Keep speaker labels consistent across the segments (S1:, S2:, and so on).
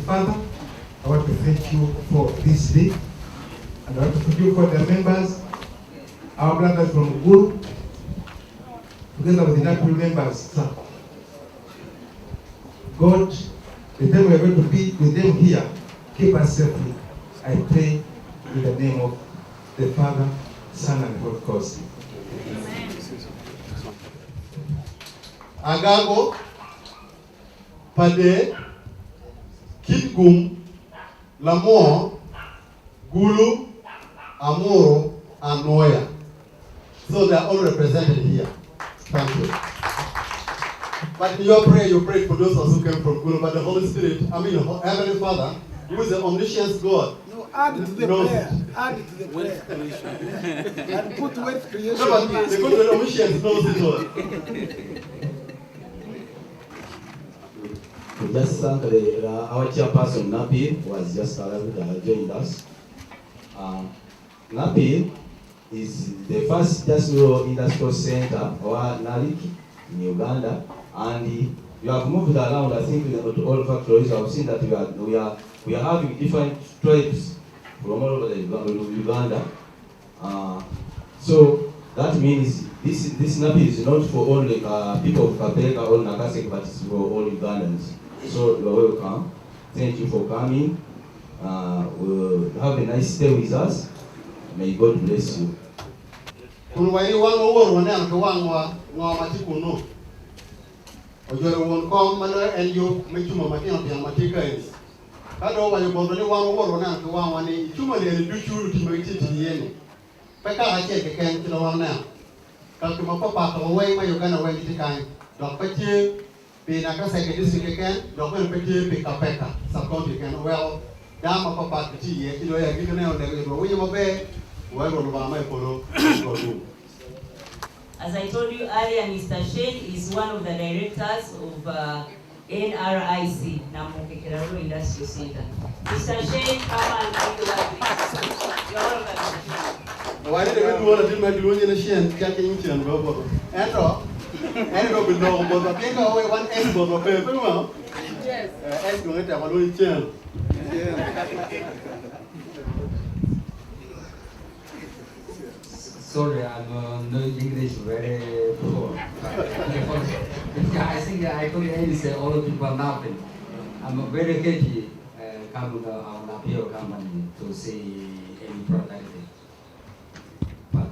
S1: Father, I want to thank you for this day. And I want to thank you for the members, our brothers from Guru, together with the NAPIL members, sir. God, the time we are going to be with them here, keep us safely. I pray in the name of the Father, Son, and Holy Ghost. Amen.
S2: Agago, Pade, Kitgum, Lamor, Gulu, Amoro, and Noya. So they are all represented here. Thank you. But in your prayer, you pray for those who came from Gulu, but the Holy Spirit, Heavenly Father, who is the omniscient God.
S3: No, add it to the prayer. Add it to the prayer. And put with creation.
S2: No, but the God of the omniscience knows it all.
S4: We just thank our chairperson, Nabil, who has just joined us. Nabil is the first industrial center, or NARIC, in Uganda, and you have moved around. I think to all factories. I've seen that we are having different tribes from all over Uganda. So that means this NAPI is not for only people of Kapeka or Nakasek, but it's for all Ugandans. So you are welcome. Thank you for coming. Have a nice stay with us. May God bless you.
S2: Ojoro won kom mano en yo mechumo matino pia matika is. Kado wa yo bodoni wan woro na to wan wani chumo le du churu ti mai ti yeni. Peka ha che ke ken ti wan na. Ka ti mo papa ko wai ma yo kana wai ti kan. Dok pa ti pe na ka se ke district ken, dok pa ti pe ka peka. Sub county ken well. Da ma papa ti ye ti lo ya ki ne o ne ro wi mo be. Wa ro ba mai polo ko du.
S5: As I told you earlier, Mr. Shane is one of the directors of NRIC, Namuke Kiraro Industrial Center. Mr. Shane, come and take the word. You are welcome.
S2: Why did you want to do my glue Shane? Can't you change? And go below, but I think I want any both of them. Yes. And going to have a little change.
S6: Sorry, I'm no English very poor. I think I could answer all the people nothing. I'm very happy coming to our Napio company to see any product. But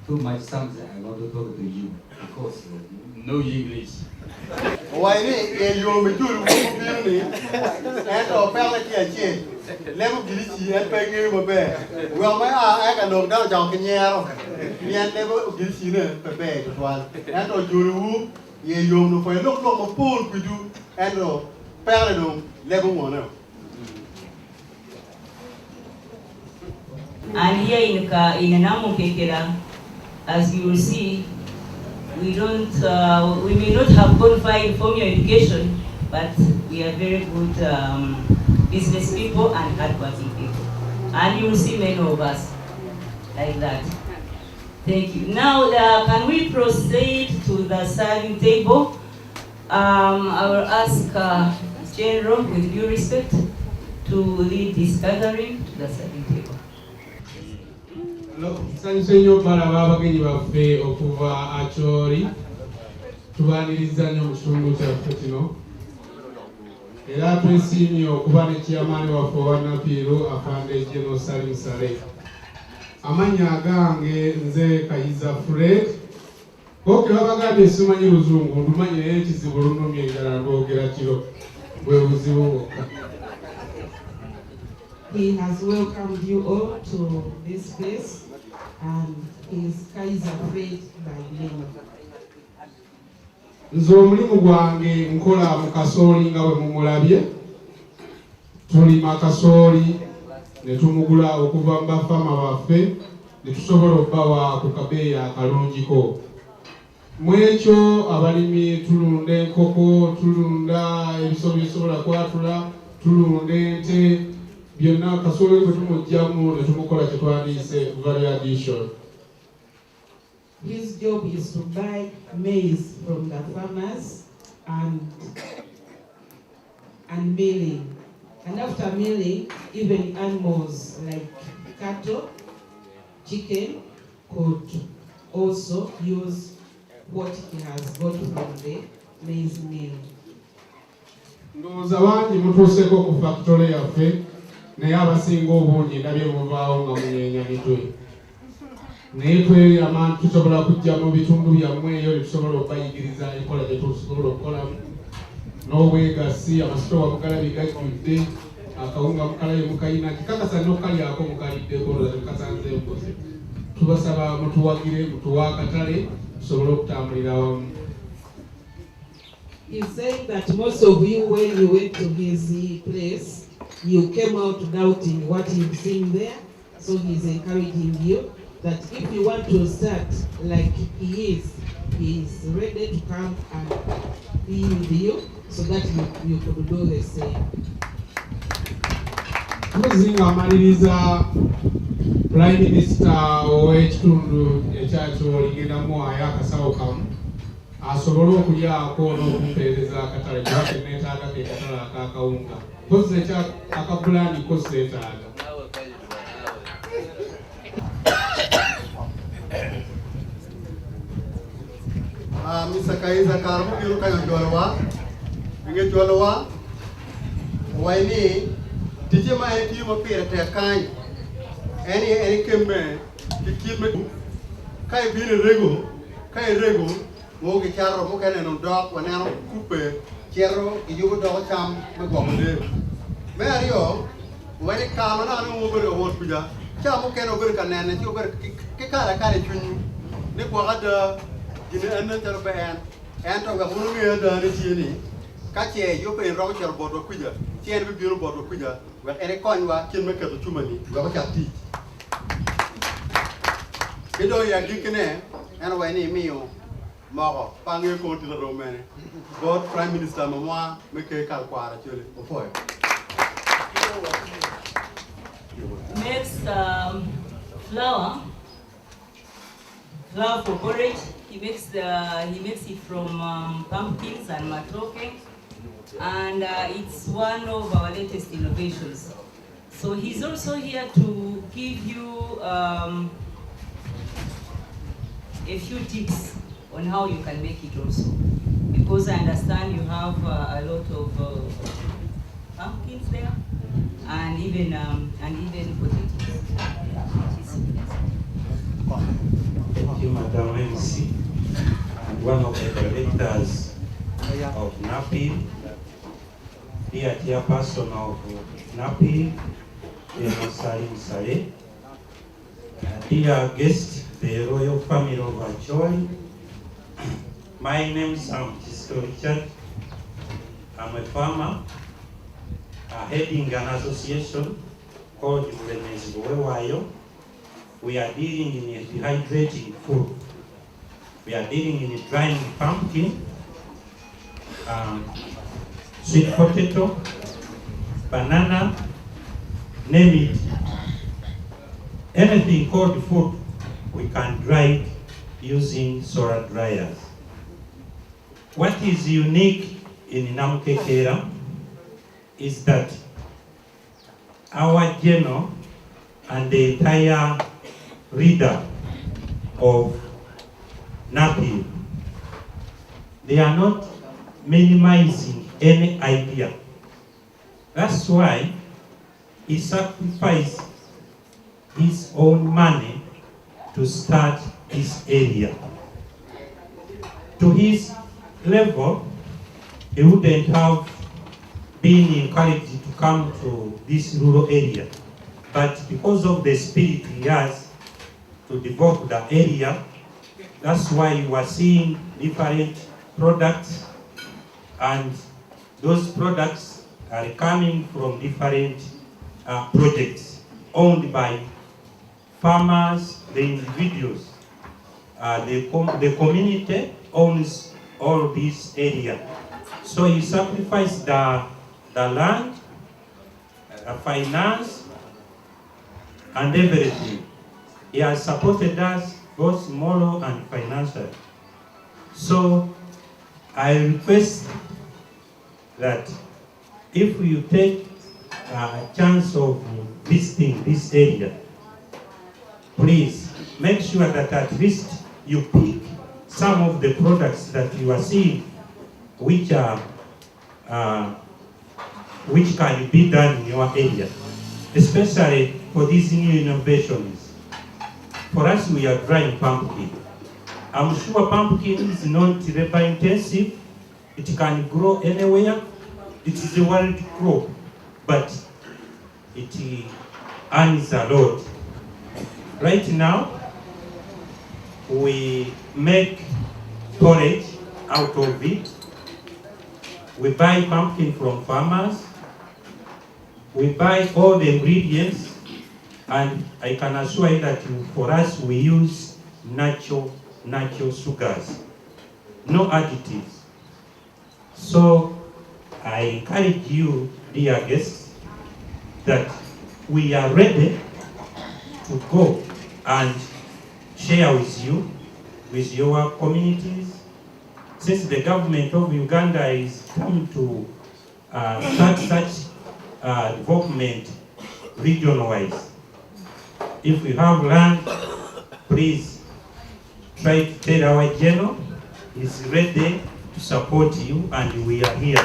S6: too much something I want to talk to you because no English.
S2: Why you me do me and or family here. Level gilisi and peggy mo be. Well my I can know down jong kenyero. Me and level gilisi ne pe to one. And or juru ye yo no for look mo pool we do and or parallel level one.
S5: And here in Namukekera, as you will see, we may not have qualified formal education, but we are very good business people and hardworking people. And you will see many of us like that. Thank you. Now, can we proceed to the serving table? I will ask General, with due respect, to lead this gathering to the serving table.
S7: Nsanyusenyo balaba abagenyi baffe okuva Acholi tubaniriza nnyo mu kitundu kyaffe kino era twesiimye okuba ne kiyamaani waffe owa Napiru afande General Salim Saleh. Amannya agange nze Kayiza Fred koke babagambye simanyi Luzungu ndumanyi naye ekizibu lunnumya enjala lwogera kiro bwe buzibu bwokka.
S8: He has welcomed you all to this place, and he is Kaiser Fred by name.
S7: Nze omulimu gwange nkola mu kasooli nga bwe mumulabye. Tulima kasooli ne tumugula okuva mu bafama baffe ne tusobola obbawa ku kabeeyi akalungiko. Mu ekyo abalimi tulunda enkoko, tulunda ebisolo bisobola kwatula, tulunda ente. Byonna kasooli bwe tumugyamu ne tumukola kye twandiyise value addition.
S8: His job is to buy maize from the farmers and milling And after milling, even animals like cattle, chicken could also use what he has got from the maize mill.
S7: Ndowooza bangi mutuuseeko ku factory yaffe naye abasinga obungi ndabye muvaawo nga munyeenya mitwe. Naye tweyama tusobola kujja mu bitundu byammwe eyo tusobola okubayigiriza enkola gye tusobola okukolamu n'obwegassi amasitoowa mukalabi gajjudde akawunga mukalabi mukayina kikakasa n'okukalyako mukaliddeko olwo temukasanze mbuzi. Tubasaba mutuwagire mutuwa akatale tusobole okutambulira wamu.
S8: He's saying that most of you, when you went to his place, you came out doubting what you've seen there. So he's encouraging you that if you want to start like he is ready to come and be with you so that you could do the same.
S7: Tuzinga amaliriza Prime Minister ow'ekitundu ekyakyo ligendamu akasawo kamu asobole okulyako n'okupeereza akatale kuba neetaaga ke katale akakawunga kozesa akapulaani koseetaaga.
S2: Mr. Kaiza Karmu biru kaya jolwa inge jolwa waini tije ma eti mo pere te kan eni kemme tikime kai bi rego mo ke charo mo kene no dok wana no coupe chero ijugo do cham me go de me ario wani kama na no mo bere wot kuja cha mo kene bere kanene ti bere ke kara chunyu ne ko gada jine enen tar ben en to ga bunu ngi da ne ti ni ka che yo pe ro cher bodo kuja chen bi biru bodo kuja wa ere konwa chen me ka to chumani wa ba chati kedo ya dikene en wa ni miyo mako pange ko ti ro mene god prime minister mo moi me ke kal kwara chele o foy
S5: Next, flour for porridge. He makes it from pumpkins and matoke, and it's one of our latest innovations. So he's also here to give you a few tips on how you can make it also, because I understand you have a lot of pumpkins there, and even potatoes.
S9: Thank you, Madam MC, and one of the directors of NAPI, dear chairperson of NAPI, Salim Saleh, dear guest, the royal family of Acholi. My name is Chisto Richard. I'm a farmer, heading an association called Ulemezi Wayo. We are dealing in dehydrating food. We are dealing in drying pumpkin, sweet potato, banana, name it. Anything called food, we can dry it using solar dryers. What is unique in Namukekera is that our general and the entire reader of NAPI, they are not minimizing any idea. That's why he sacrificed his own money to start this area. To his level, he wouldn't have been encouraged to come to this rural area. But because of the spirit he has to develop the area, that's why you are seeing different products, and those products are coming from different projects owned by farmers, the individuals. The community owns all this area. So he sacrificed the land, finance, and everything. He has supported us both moral and financial. So I request that if you take chance of visiting this area, please make sure that at least you pick some of the products that you are seeing which are which can be done in your area, especially for these new innovations. For us, we are drying pumpkin. I'm sure pumpkin is not labor intensive. It can grow anywhere. It is a wild crop, but it earns a lot. Right now, we make porridge out of it. We buy pumpkin from farmers. We buy all the ingredients, and I can assure you that for us, we use natural sugars, no additives. So I encourage you, dear guests, that we are ready to go and share with you, with your communities. Since the government of Uganda is coming to start such development region-wise. If you have land, please try to tell our general is ready to support you, and we are here.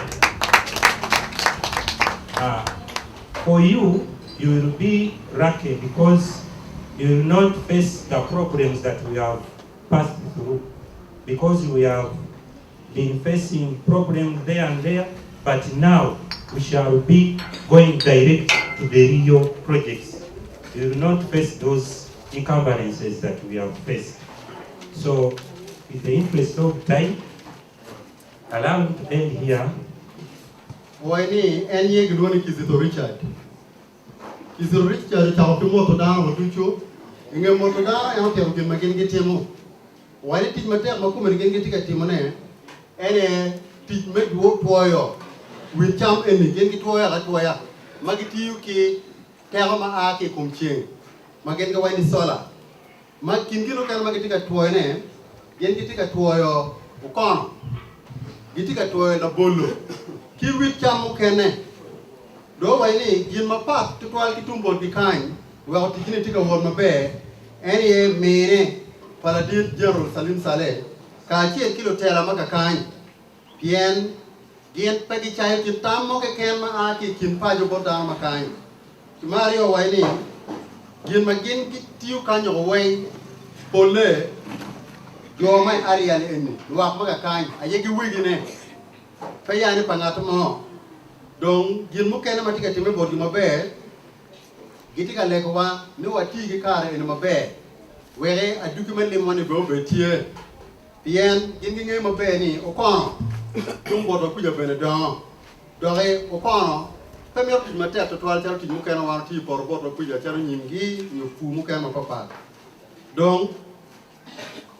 S9: For you, you will be lucky because you will not face the problems that we have passed through, because we have been facing problems there and there, but now we shall be going direct to the real projects. You will not face those encumbrances that we have faced. So, in the interest of time, allow me to end here.
S2: Wani enye gidwani Kizito Richard. Kizito Richard chawpi moto dana watucho. Inge moto dana yang tiap mungkin makin kitemu. Wani tit mate maku mergen kitika timone. Ene tit met wo tuayo. We cham eni gen kituaya la tuaya. Magiti yuki terra ma ake kumcheng. Magen ka wani sola. Makin gino kan magitika tuayne. Gen kitika tuayo ukono. Gitika tuayo na bolo. Ki wit cham kene. Do wani gin mapat tutual kitumbo dikany. Wa tikini tika won mabe. Eni mene paladit General Salim Saleh. Ka chien kilo terra maka kany. Pien Gien pagi chai kin tammo ke ken ma aki kin pajo bodan makany. Mario waini gien magin ki tiu kanyo wai pole do mai arian enni wa ma kany ayegi wigine fayani pangato mo dong gien mu ken ma tika time bodi mabe gitika leko wa ni wati gi kare en mabe were a document le money go betie bien gien gi ngey mabe ni okono Tung bodo kuja bene don. Dore okono. Premier tu mate to twal charo ti mukena wan ti por bodo kuja charo nyimgi nyu fu mukena papa. Donc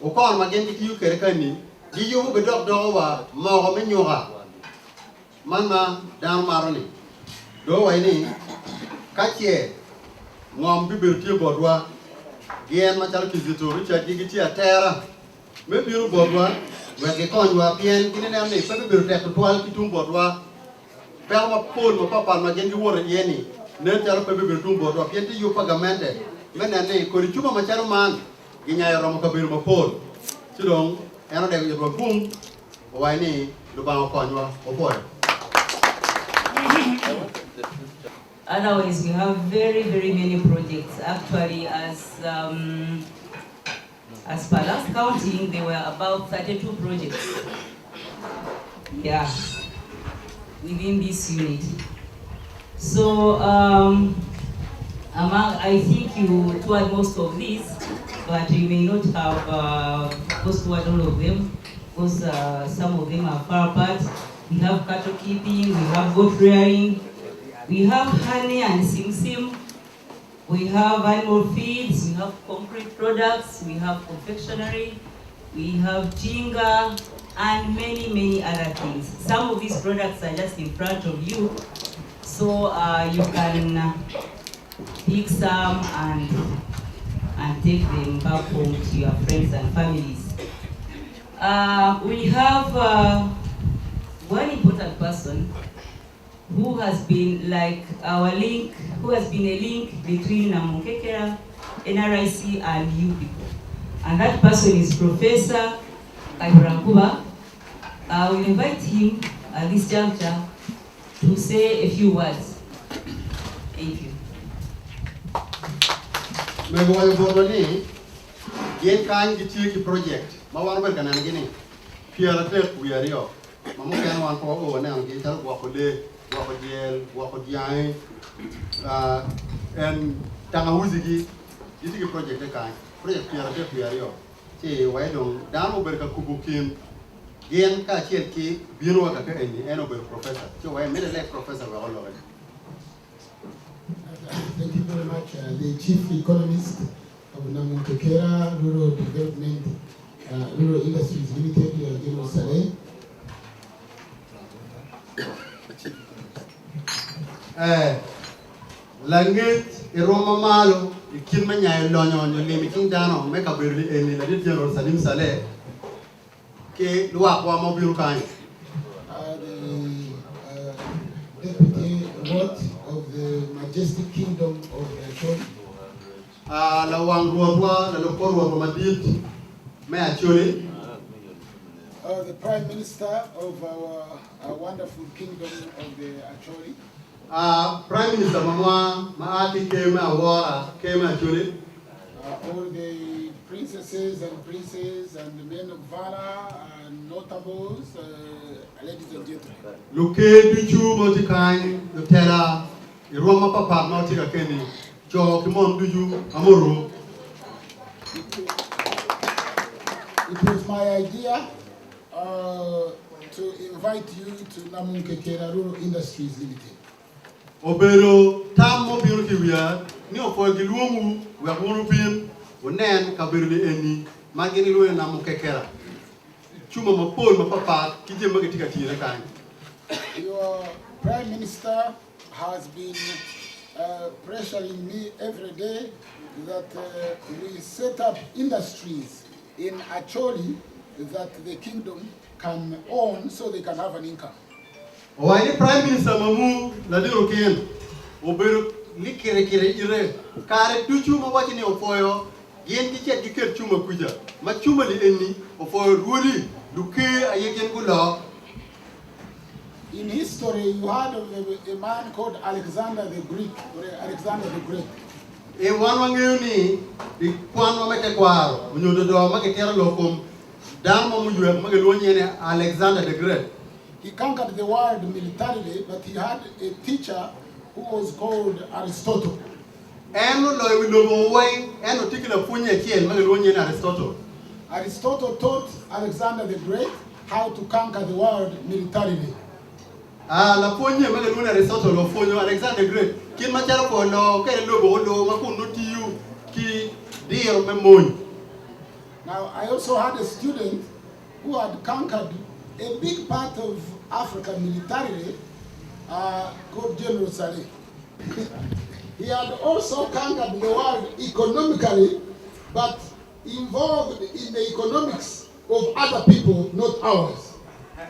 S2: okono magen ti yu kere kani. Di yu be dok do wa mo ko me nyora. Man ma dan maroni. Do wa ni kache ngom bi be ti bodwa. Gien ma charo Kizito Richard gi ti atera. Me biru bodwa Wagi konwa pien kini ne amni pepe biru tek tual kitung bodwa pel ma pol ma papa ma gengi wora yeni nen jaro pepe biru tung bodwa pien ti yu pagamente mena ne ko ri chuma ma charo man ginya yoro ma biru ma pol sidong eno de yo bum wai ni lu ba konwa oboy.
S5: Otherwise, we have very many projects. Actually, as per last counting, there were about 32 projects. Yeah, within this unit. So, I think you toured most of these, but you may not have toured all of them, because some of them are far apart. We have cattle keeping, we have goat rearing, we have honey and sim-sim. We have animal feeds, we have concrete products, we have confectionery, we have jinga, and many other things. Some of these products are just in front of you, so you can pick some and take them back home to your friends and families. We have one important person who has been like our link, who has been a link between Namukekera, NRIC, and you people. And that person is Professor Kaiburankuba. I will invite him at this juncture to say a few words. Thank you.
S2: Megoy Boroni, Yen Kan Giti project, Mawan Ganan Guinea, Pierre Tep, we are here. Mamukan one for over now, Gitar, Wakode, Wakodiel, Wakodian, and Tangawuzigi, this is a project, project Pierre Tep, we are here. Say, why don't Dano Berka Kubukim, Yen Kachi, Bino, and Enober professor. So I made a left professor, we're all over.
S3: Thank you very much. The Chief Economist of Namukekera Rural Development, Rural Industries Limited, General Saleh.
S2: Langit, Roma Malo, the Kilmania Lonyon, the limiting down, make a very early, the General Salim Saleh, K. Luakwa Mobile Kind.
S3: The Deputy What of the Majestic Kingdom of Acholi.
S2: Lawang Ruwa, the Lokoro of Madrid, May Acholi.
S3: The Prime Minister of our wonderful kingdom of the Acholi.
S2: Prime Minister Mamwa, Maati came Acholi.
S3: All the princesses and princes and the men of valor and notables, ladies and gentlemen.
S2: Luke Duchu Motikai, Lutera, Roma Papa, Nautica Kenny, Joe Kimon Duju, Amoro.
S3: It was my idea to invite you to Namukekera Rural Industries Limited.
S2: Obero, Tam Mobility, we are, Neo for Gilumu, we are European, Unan, Kabirli Eni, Magini and Namukekera. Chuma Mapol, Mapapa, Kiji Magatika Tira.
S3: Your Prime Minister has been pressuring me every day that we set up industries in Acholi that the kingdom can own so they can have an income.
S2: Why the Prime Minister Mamu, Ladiro Ken, Obero, Likere Ire, Kare Duchuma watching your foil, Yen Ticket Chuma Kuja, Machuma the Eni, or for Rudi, Luke, Ayakan Gula.
S3: In history, you heard of a man called Alexander the Greek, or Alexander the Great.
S2: In one Wanguni, the Quan Makequar, when you do Maketera Locum, Damo Magalonian Alexander the Great.
S3: He conquered the world militarily, but he had a teacher who was called Aristotle.
S2: And no way, and no particular Punya Kiel, Magalonian Aristotle.
S3: Aristotle taught Alexander the Great how to conquer the world militarily.
S2: La Punya Magaluna Aristotle of Punyo Alexander the Great. Kin Macharapo, no, Lobo, Makuno Tiu, Ki, dear Memon.
S3: Now, I also had a student who had conquered a big part of Africa militarily, called General Saleh. He had also conquered the world economically, but involved in the economics of other people, not ours.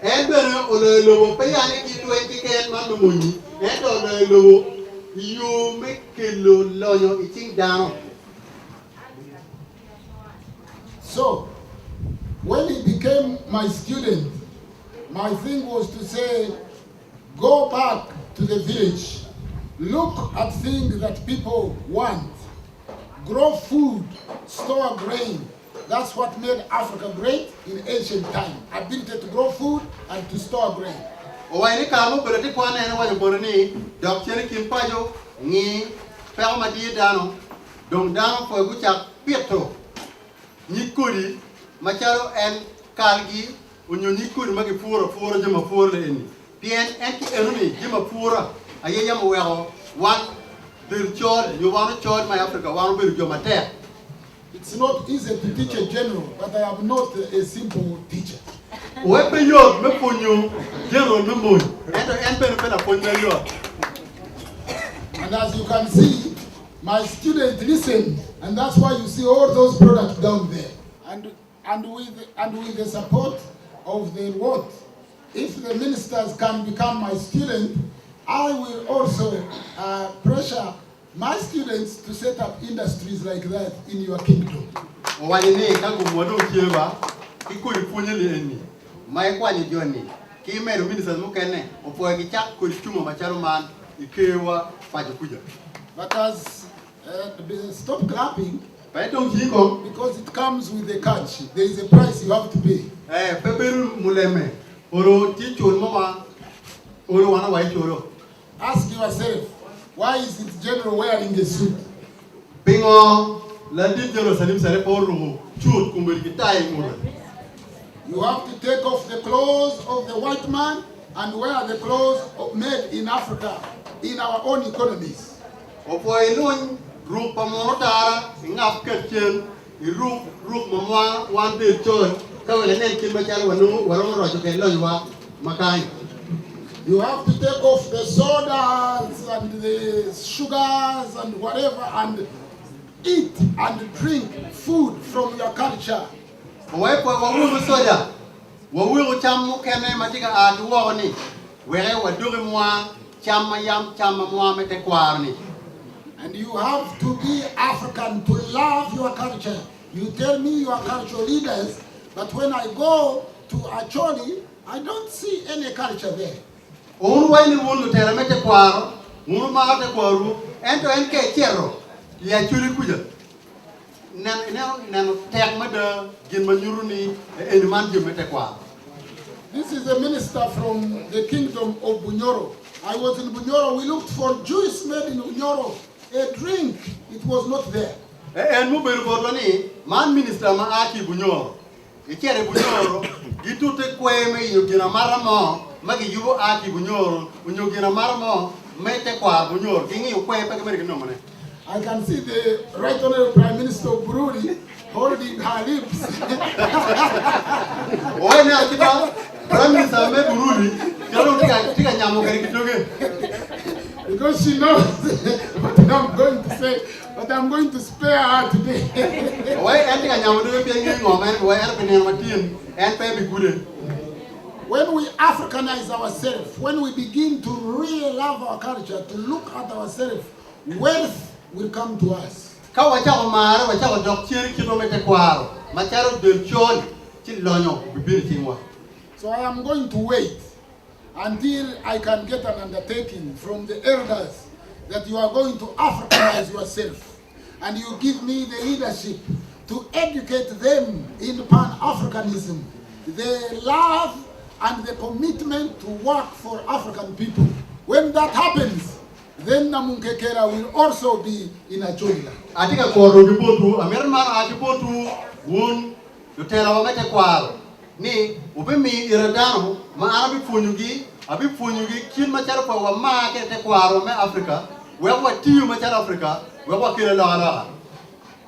S2: And when you pay any 20 can Mamuni, and on you make a lawyer eating down.
S3: So, when he became my student, my thing was to say, go back to the village, look at things that people want, grow food, store grain. That's what made Africa great in ancient time. Ability to grow food and to store grain.
S2: Why the Kamu, but the Kwan and what you born, Dr. Kimpajo, Ni, Pelma Diano, Dom down for Gucha Pietro, Nikuri, Macharo and Kalgi, when you Nikuri make a poor Jim of 4 in Pien anti enemy, Jim of Pura, a yam well, one, the child, you want to charge my Africa, one will your mater.
S3: It's not easy to teach a general, but I am not a simple teacher.
S2: Weapon your Mepunyo, General Memon, and Penapena Ponyo.
S3: And as you can see, my students listen, and that's why you see all those products down there. And with the support of the what? If the ministers can become my student, I will also pressure my students to set up industries like that in your kingdom.
S2: Wanyine kangu mwodo kieba kikuri punyeli eni mai kwani joni ki meru ministers mukene opoe kicha kuchuma macharo man ikewa pajukuja.
S3: But as stop clapping, because it comes with a catch. There is a price you have to pay.
S2: Peperu muleme oro tichul mama oro wana waichoro.
S3: Ask yourself, why is it general wearing a suit?
S2: Bingo la di Jerusalem sare poru chut kumbiri tai mura.
S3: You have to take off the clothes of the white man and wear the clothes made in Africa, in our own economies.
S2: Opoe nun rup pamonotara ingap ketchen irup mama wan de chon kawele nen kimbachal wanu warong rojo kelo ywa makai.
S3: You have to take off the sodas and the sugars and whatever and eat and drink food from your culture.
S2: Wepo wawulu soda wawulu chamu kene matika atuwa ni were waduri mwa chama yam chama mwa mete kwarni.
S3: And you have to be African to love your culture. You tell me you are cultural leaders, but when I go to Acholi, I don't see any culture there.
S2: Unwani wulu tera mete kwaro, unu maate kwaru, ento enke chero, ya churi kuja. Nano tek mada gin manyuruni enman jumete kwaro.
S3: This is a minister from the kingdom of Bunyoro. I was in Bunyoro, we looked for juice made in Bunyoro. A drink, it was not there.
S2: En mu beru bodoni, man minister ma aki Bunyoro. Ikere Bunyoro, itute kweme yugina maramo, magi yugo aki Bunyoro, unyugina maramo, mete kwa Bunyoro, kingi ukwe pa kemere kinomane.
S3: I can see the Right Honorable Prime Minister of Burundi holding her lips.
S2: Oye na kiba, Prime Minister me Burundi, kalo tika nyamo kari kitoge.
S3: Because she knows what I'm going to say, but I'm going to spare her today. When we Africanize ourselves, when we begin to really love our culture, to look at ourselves, wealth will come to us. So I am going to wait until I can get an undertaking from the elders that you are going to Africanize yourself, and you give me the leadership to educate them in Pan-Africanism, the love and the commitment to work for African people. When that happens, then Namunkekera will also be in Acholi.
S2: Atika koro dibotu, amermana adibotu won yutela wamete kwaro. Ni ubimi iradano ma abi funyugi kin machara pa wa ma ke te kwaro me Africa we wa tiu machara Africa we wa kire la.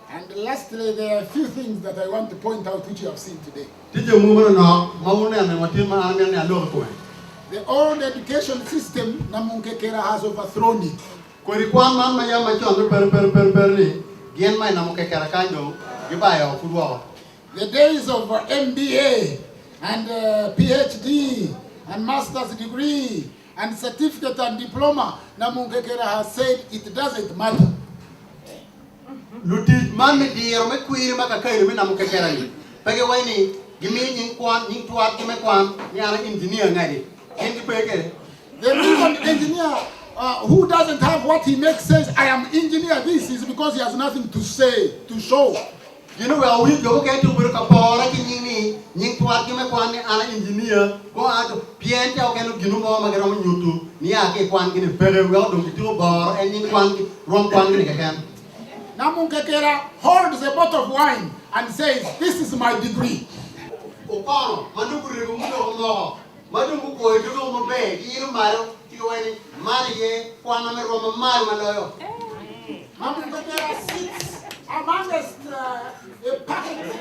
S3: And lastly, there are a few things that I want to point out which you have seen today.
S2: Tije mumana na mauna na matima amia na ndo ko.
S3: The old education system Namunkekera has overthrown it.
S2: Kweri kwa mama ya macho per ni gen mai Namunkekera kanyo gibaya ofurwa.
S3: The days of MBA and PhD and master's degree and certificate and diploma, Namunkekera has said it doesn't matter.
S2: Luti mami di rome kuiri maka kairi me Namunkekera ni. Pege waini gimi nying tuat kime kwan ni ana engineer ngadi. Endi pege.
S3: The reason engineer who doesn't have what he makes says I am engineer this is because he has nothing to say, to show.
S2: You know, we go get to work upon nying tuat kime kwan ni ana engineer ko ato piente o kenu ginu mo magero YouTube ni ake kwan kini very well dum kitu bar and nying kwan rom kwan ni kakan.
S3: Namunkekera holds a bottle of wine and says, this is my degree.
S2: Okono mandukuri gundo mo madungu ko edugo mo be iru maro tiwani mariye kwana me rom maro maloyo.
S3: Namunkekera sits amongst a packet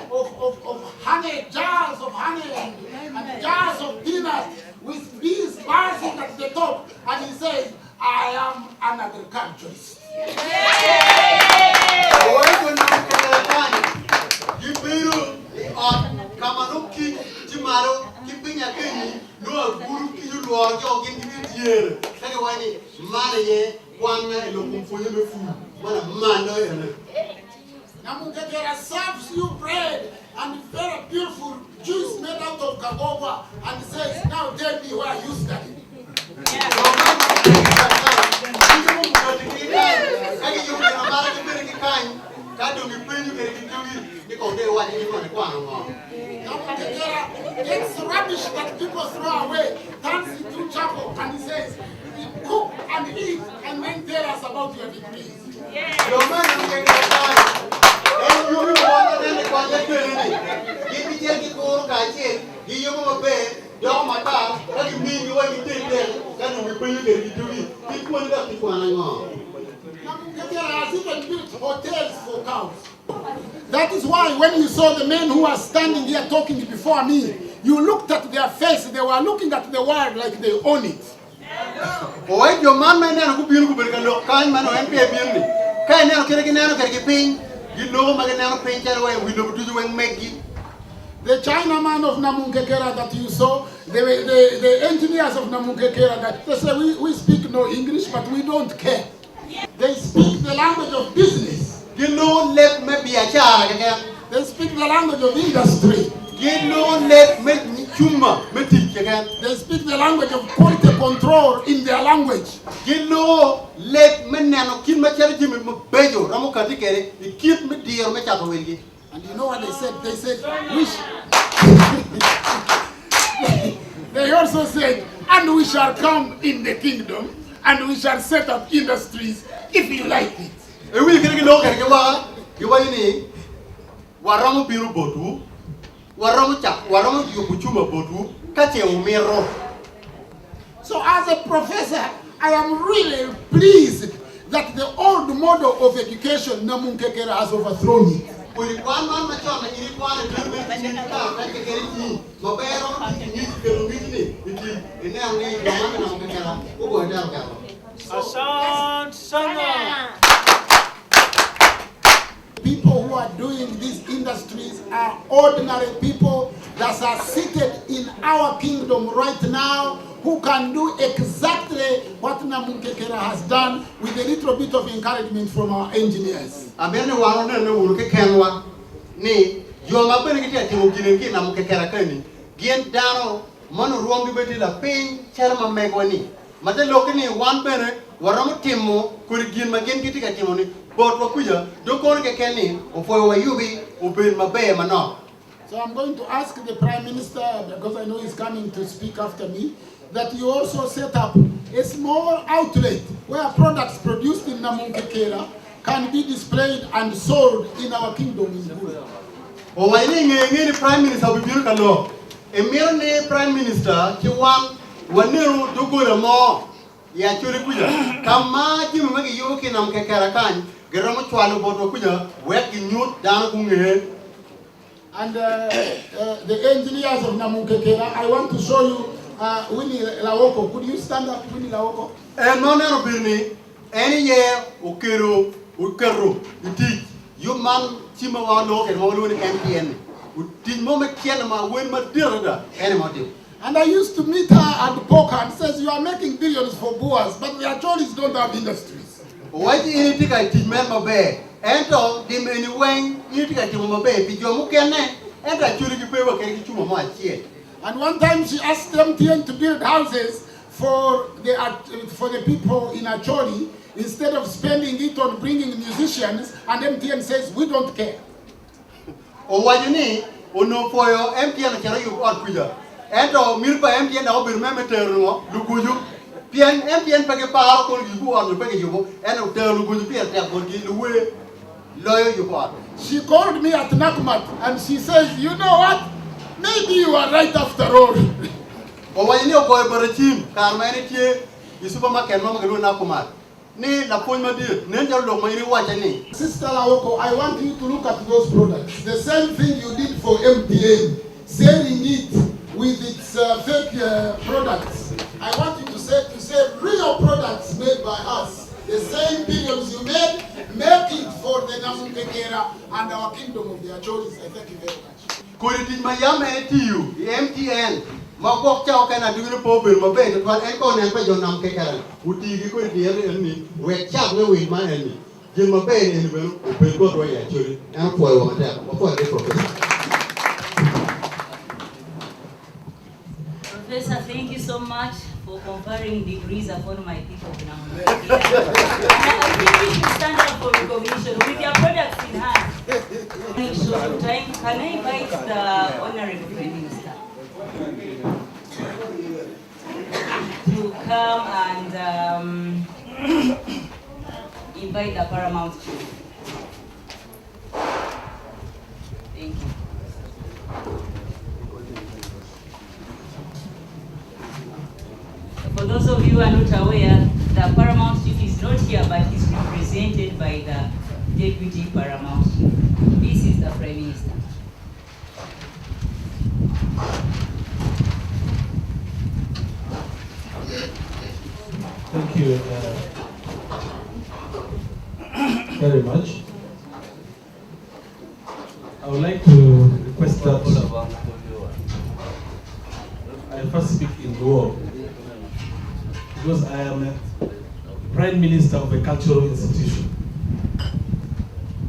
S3: of honey, jars of honey and jars of peanuts with bees buzzing at the top, and he says, I am an agriculturist.
S2: diere kage wani mana ye kwana elo kumfunye mefu mana mano yana
S3: Namunkekera serves you bread and very beautiful juice made out of kagowa and says, now tell me where you studied. It's rubbish that people throw away, turns into charcoal, and he says, cook and eat and then tell us about your degrees. Has even built hotels for cows. That is why when you saw the men who are standing here talking before me, you looked at their face, they were looking at the world like they own it. The Chinaman of Namunkekera that you saw, the engineers of Namunkekera, that they say we speak no English, but we don't care. They speak the language of business. They speak the language of industry. They speak the language of quality control in their language. And you know what they said? They said, they also said, and we shall come in the kingdom, and we shall set up industries if you like it. So as a professor, I am really pleased that the old model of education Namunkekera has overthrown it. People who are doing these industries are ordinary people that are seated in our kingdom right now, who can do exactly what Namunkekera has done with a little bit of encouragement from our engineers. So I'm going to ask the Prime Minister, because I know he's coming to speak after me, that you also set up a small outlet where products produced in Namunkekera can be displayed and sold in our kingdom in Gulu. Prime Minister will be Prime Minister, Waniru Dugura Mo, Yachurikuja, Kama Jimaki Yoki Namkekera Kan, Geramu Chwalu Botokuja, working you down. And the engineers of Namunkekera, I want to show you Winnie Lawoko. Could you stand up, Winnie Lawoko? No, no, Billy. Any year, Ukero, iti, you man, Chimawano, and Molu MPN. And I used to meet her at the poker and says, you are making billions for Boas, but the Acholis don't have industries. Why do you think I teach member bear? And all them anyway, you think I teach member bear, Pijomukane, and I truly pay what can you much here. And one time she asked MTN to build houses for the people in Acholi instead of spending it on bringing musicians, and MTN says, we don't care. Oh, what you need? Oh, no, for your MTN, can you got Puja? And all Milpa MTN, I'll be remembered to Luguju. Pian MTN Pagapa, you on the Pagayu, and I'll tell Luguju the way lawyer you are. She called me at Nakumat and she says, you know what? Maybe you are right after all. Oh, when you go for a team, Carmanity, the supermarket, Mama Nakumat. Sister Lawoko, I want you to look at those products. The same thing you did for MTN, selling it with its fake products. I want you to say real products made by us. The same billions you made, make it for the Namunkekera and our kingdom of the Acholis. I thank you very much. Could it be my MTN?
S2: ma ko chao kana du po be ma be to en ko ne pe jo nam ke kala uti gi ko di en ni we chap ne we ma en ni je ma be en be o pe ko do ya chori en po wa ma ta ko de professor.
S5: Professor, thank you so much for conferring degrees upon my people now. I think we should stand up for recognition with your products in hand. Can I invite the Honorable Prime Minister to come and invite the Paramount Chief? Thank you. For those of you who are not aware, the Paramount Chief is not here, but he's represented by the Deputy Paramount Chief. This is the Prime Minister.
S10: Thank you very much. I would like to request that I first speak in Luo, because I am a Prime Minister of a cultural institution.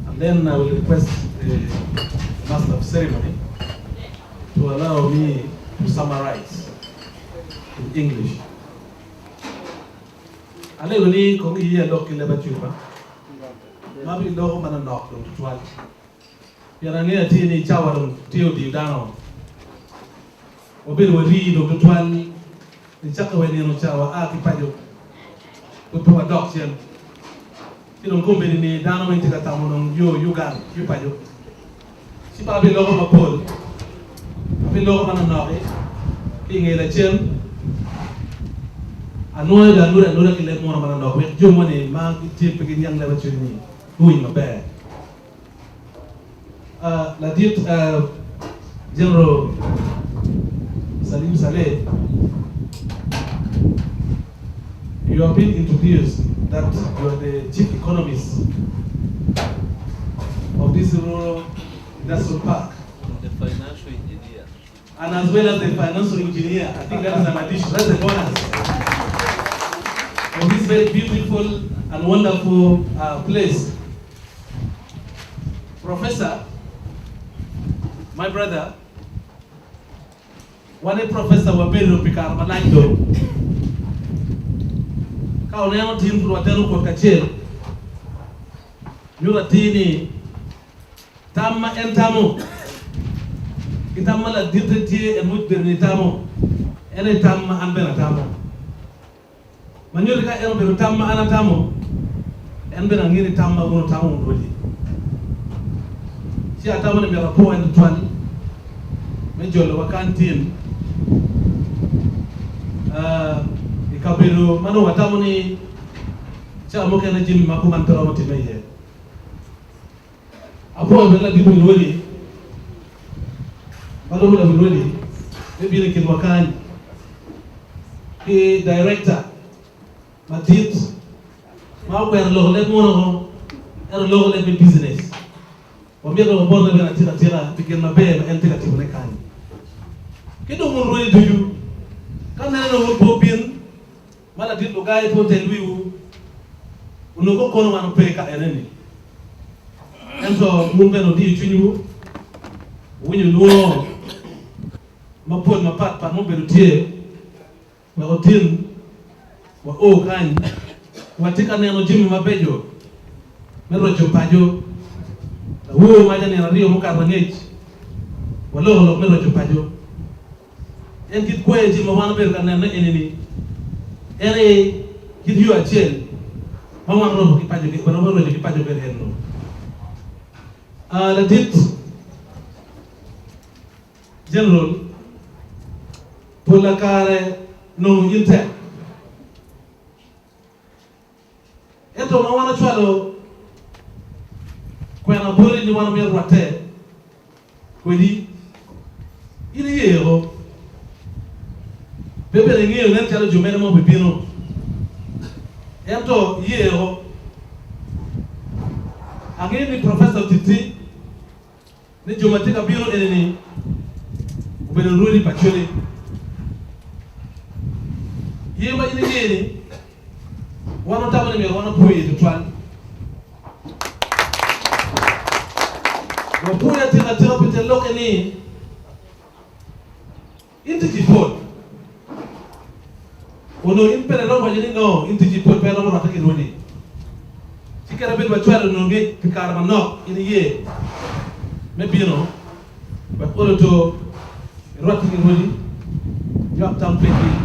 S10: And then I will request the Master of Ceremony to allow me to summarize in English. Allegoni kung iya dok kilaba chupa, mabi dok mana nok dong tuan. Biar ni nanti ni cawarun tiu di dano. Mobil wari dok tuan ni cakap ni no cawa kipajo. Betul dok sian. Tidak kumpul ni dano yang tiga tamu nong yugan kipajo. Si pabi dok mapol, pabi dok mana nok ingin lecian. Anu kile mo naman ando wek jomo ni ma ti pegin yang lewat sini hui mabe la dit General Salim Saleh, you have been introduced that you are the chief economist of this rural industrial park,
S11: the financial engineer,
S10: and as well as the financial engineer. I think that is an addition, that's a bonus of this very beautiful and wonderful place. Professor, my brother, one professor Wabelo Pikar Manaido, Kauneo Tim Ruatero Kokachel, Yuratini, Tama Entamo, Itamala Ditati and Mutbernitamo, any Tama and Benatamo. Manyorika eno bero tamma anatamo en bena ngiri tamma wono tamu ngoli si atamo ne mera po en twali me jolo wakantin ikabero mano watamo ni cha mo kana jimi makuma ntoro moti meye apo bela dibu ngoli balo bela ngoli e bile kin wakani e director Matit, mau ber logo le mono, logo le business. Wambia ko borna bena tira pikir mabe ma entira tibune kani. Kido mun roi duyu. Kana no bobin, mala dit lugay po telwiu. Unuko kono mano peka eneni. Ento mun beno di chunyu. Winyu luo. Mapot mapat pa mo beno tie. Ma otin wa o kan watika neno jimi mabejo mero chopajo wo maja ne radio muka rangej walo mero chopajo en kit ko eji mo wana ber kan na eneni ere kit yu achel mama ro ki pajo ke ro ki pajo ber henno la dit general polakare no inte eto ma wana chwalo kwena bori ni wana mer wate kwedi ili yero bebe ngeo nen chalo jumene mo bibino eto yero angeni professor Titi ni jumatika biro eneni ubele rudi pachole Yema ini yeni. Wana tamu ni wana puye tutwani. Wapuya tena tena pete loke ni. Inti jipot. Ono impere no majini no inti jipot pe no rata kironi. Sikara bet bachwara no nge pikara manok ini ye. Maybe you know, but all to rata kironi. You have time plenty.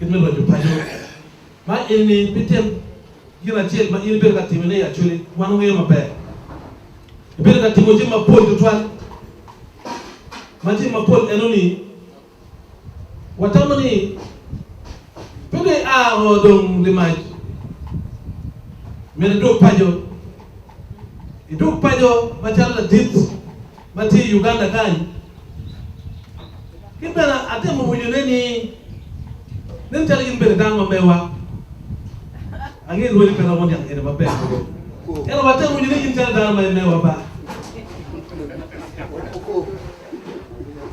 S10: It may not be pajo. Ma ini pitem gina chiel ma ini berga timene actually one way ma be. Berga timoji ma pol tutwal. Ma ji ma pol enoni. Watamani pede a odong limaj. Mene do pajo. Iduk pajo machala dit mati Uganda kan. Kibana ate mo wujuneni nentali imbere dama mewa. Angin wali pera mon yang ene mabe. Ero wate wujuneni intali dama mewa ba.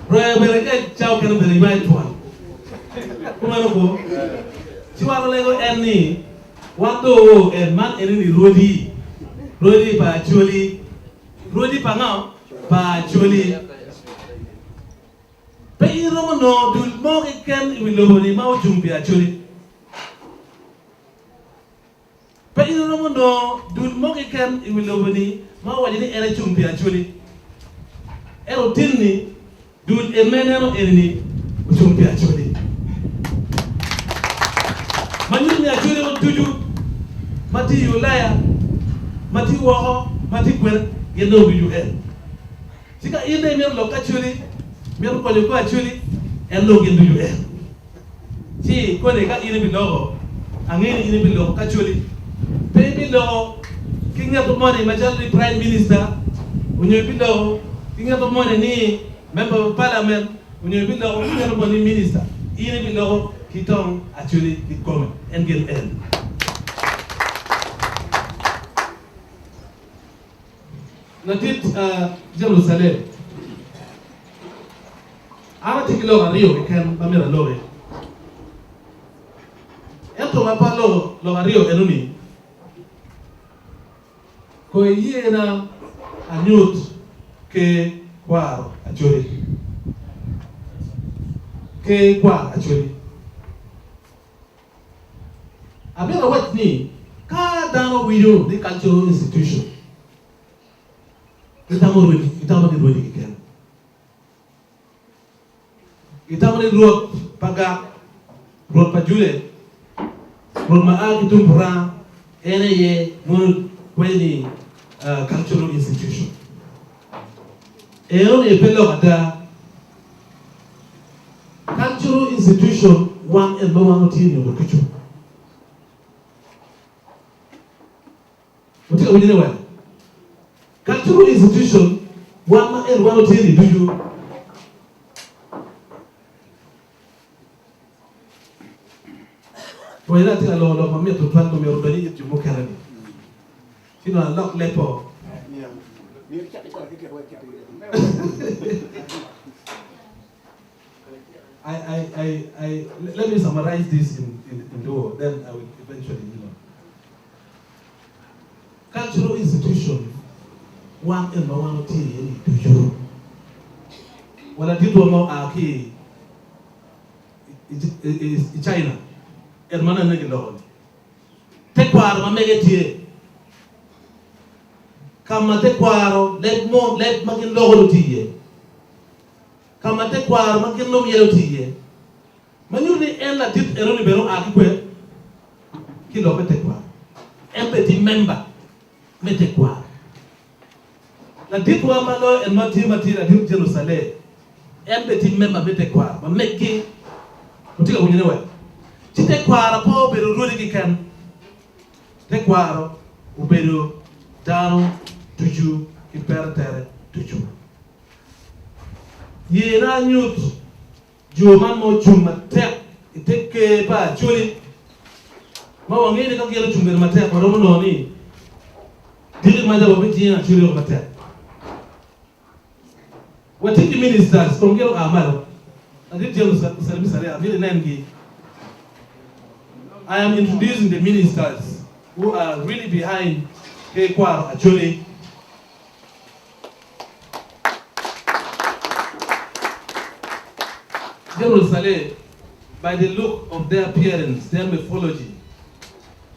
S10: Bro bereke chao kan bere mai tuan. Kuma no Chiwaro lego enni wando en man enni rodi. Rodi pa choli. Rodi pa ngao pa choli. Pe iromo no dul mo ken wiloboni mau jumbi choli. Pe iromo no dul mo ken wiloboni mau wajini ere jumbi choli. Ero tinni dul emenero enni jumbi choli. Manyuni achole mo tuju mati yulaya mati woho mati kwer yendo biju en sika inde mer lo kachuli mer ko le ko achuli en lo gendo ju en si ko ne ka ine bi logo angeni ine bi logo kachuli pe bi logo kinga to mone majali prime minister unyo bi logo kinga to mone ni member of parliament unyo bi logo kinga to mone minister ine bi logo kitong actually the comment and get end. Natit Jerusalem. Ara tikilo Rio kan bamira lore. Ento mapalo lo Rio enuni. Ko yena anyut ke kwaro actually. Ke kwa actually. Abira wat ni ka dano wiyo the cultural institution. Itamo ni rodi ken. Itamo ni rod paga rod pajule rod maagi tumpura ene ye mun kweni cultural institution. Ero ne pelo ada cultural institution one and one tini okuchu. Utika wengine wale. Cultural institution one and one tini duju. Kwa ila tika lo mamia tutwanto merudani jumu karani. Sino unlock lepo. I let me summarize this in duo, then I will eventually, Cultural institution, one and one thing to you. When I did one more aki is China, and man and nigga lord. Take part of my megati. Come take part, let making logo to ye. Come take part, making no yellow to ye. Manuni and la tip and only below aki kilo metekwa. Empathy member. Metekwa. La ditwa malo and mati la dit Jerusalem. Empathy member metekwa. Ma meki utika kunyewe. Chitekwa po beru rudi kikan. Tekwa uberu dano tuju iperatere tuju. Yena nyut juma mo juma tek iteke pa chuli. Ma wangeni kakira chumber matek waromo noni. Dili maja wabiti na chuli matek. Watiki ministers kongero amalo. Adit Jerusalem sare avile nengi. I am introducing the ministers who are really behind KQuar Acholi. General Saleh, by the look of their appearance, their mythology,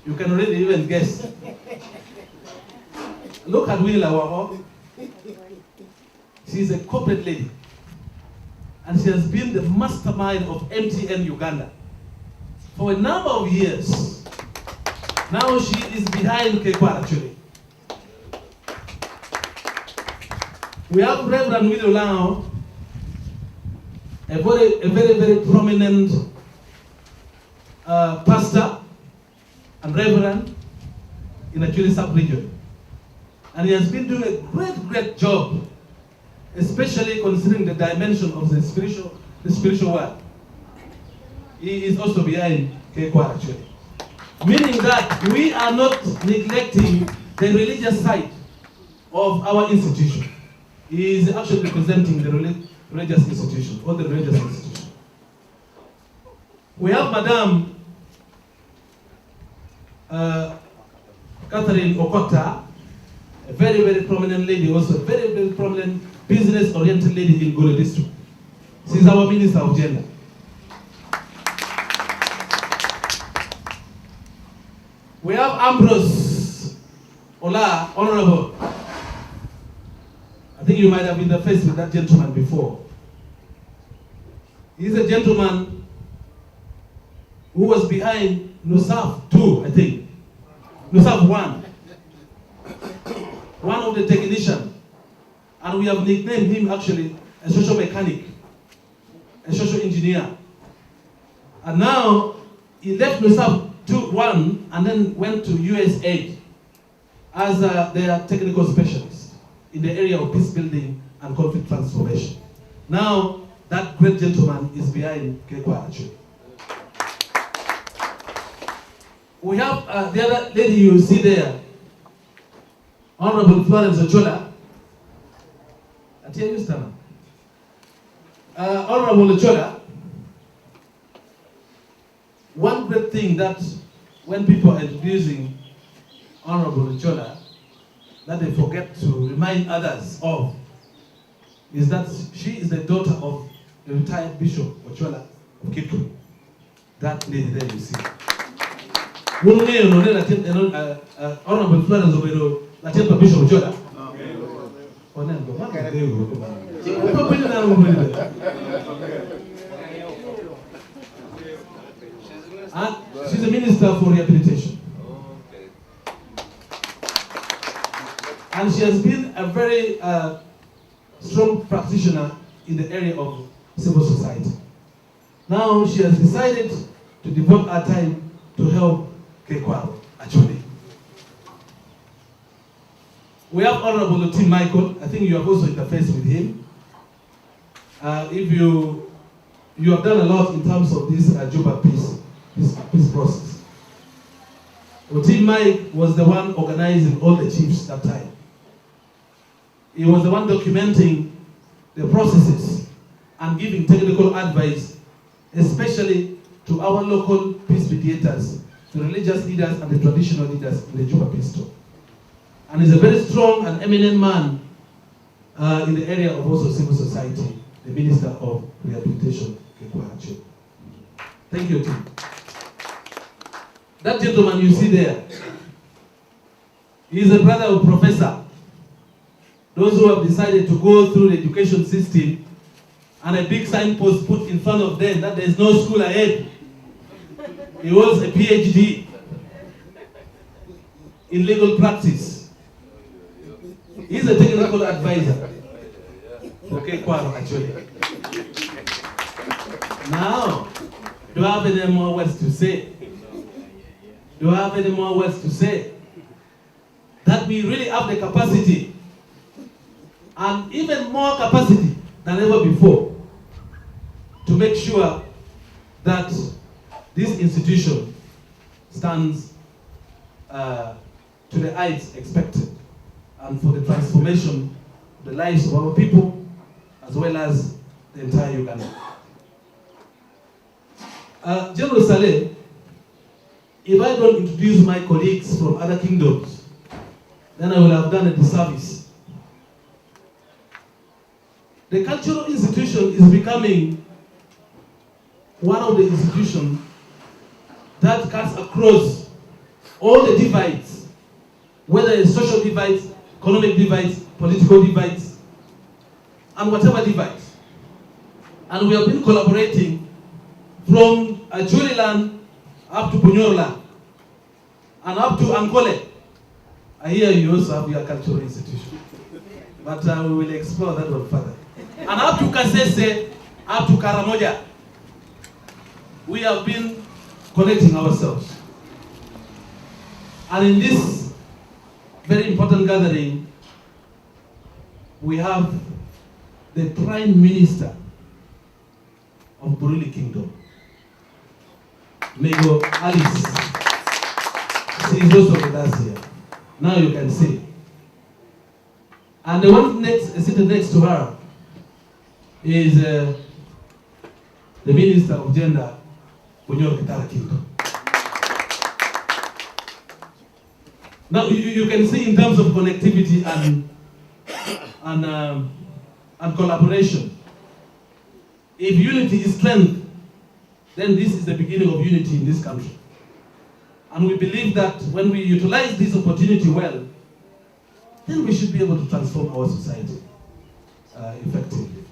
S10: you can already even guess. Look at Winnie Lawaho. She's a corporate lady. And she has been the mastermind of MTN Uganda for a number of years. Now she is behind KQuar actually. We have Reverend Willie Olao, a very prominent pastor and reverend in Acholi sub-region. And he has been doing a great job, especially considering the dimension of the spiritual world. He is also behind KQuar actually. Meaning that we are not neglecting the religious side of our institution. He is actually representing the religious institution, or the religious institution. We have Madam Catherine Okota, a very prominent lady, also a very prominent business-oriented lady in Gulu district. She's our Minister of Gender. We have Ambrose Ola, Honorable. I think you might have been faced with that gentleman before. He's a gentleman who was behind NUSAF 2, I think. NUSAF 1. One of the technicians. And we have nicknamed him actually a social mechanic, a social engineer. And now he left NUSAF 1 and then went to USAID as their technical specialist in the area of peace building and conflict transformation. Now, that great gentleman is behind KQuar actually. We have the other lady you see there, Honorable Florence Ochola. Honorable Ochola, one great thing that when people are introducing Honorable Ochola, that they forget to remind others of, is that she is the daughter of the retired Bishop Ochola of Kitwe. That lady there you see. Honorable Florence Obero, Latempa Bishop Ochola. She's a minister for rehabilitation. And she has been a very strong practitioner in the area of civil society. Now she has decided to devote her time to help KQuar actually. We have Honorable Tim Michael. I think you have also interfaced with him. If you have done a lot in terms of this Juba peace process. Tim Mike was the one organizing all the chiefs that time. He was the one documenting the processes and giving technical advice, especially to our local peace mediators, the religious leaders and the traditional leaders in the Juba peace talk. And he's a very strong and eminent man in the area of also civil society, the Minister of Rehabilitation, KQuar actually. Thank you, Tim. That gentleman you see there, he is a brother of Professor. Those who have decided to go through the education system and a big signpost put in front of them that there is no school ahead. He holds a PhD in legal practice. He's a technical advisor for KQuar actually. Now, do I have any more words to say? Do I have any more words to say? That we really have the capacity, and even more capacity than ever before, to make sure that this institution stands to the heights expected, and for the transformation of the lives of our people, as well as the entire Uganda. General Saleh, if I don't introduce my colleagues from other kingdoms, then I will have done a disservice. The cultural institution is becoming one of the institutions that cuts across all the divides, whether it's social divides, economic divides, political divides, and whatever divides. And we have been collaborating from Juliland up to Bunyoroland and up to Ankole. I hear you also have your cultural institution, but we will explore that one further. And up to Kasese, up to Karamoja, we have been connecting ourselves. And in this very important gathering, we have the Prime Minister of Burundi Kingdom, Mego Alice. She is also with us here. Now you can see. And the one sitting next to her is the Minister of Gender, Bunyoro Kitara Kingdom. Now you can see in terms of connectivity and collaboration. If unity is strength, then this is the beginning of unity in this country. And we believe that when we utilize this opportunity well, then we should be able to transform our society effectively.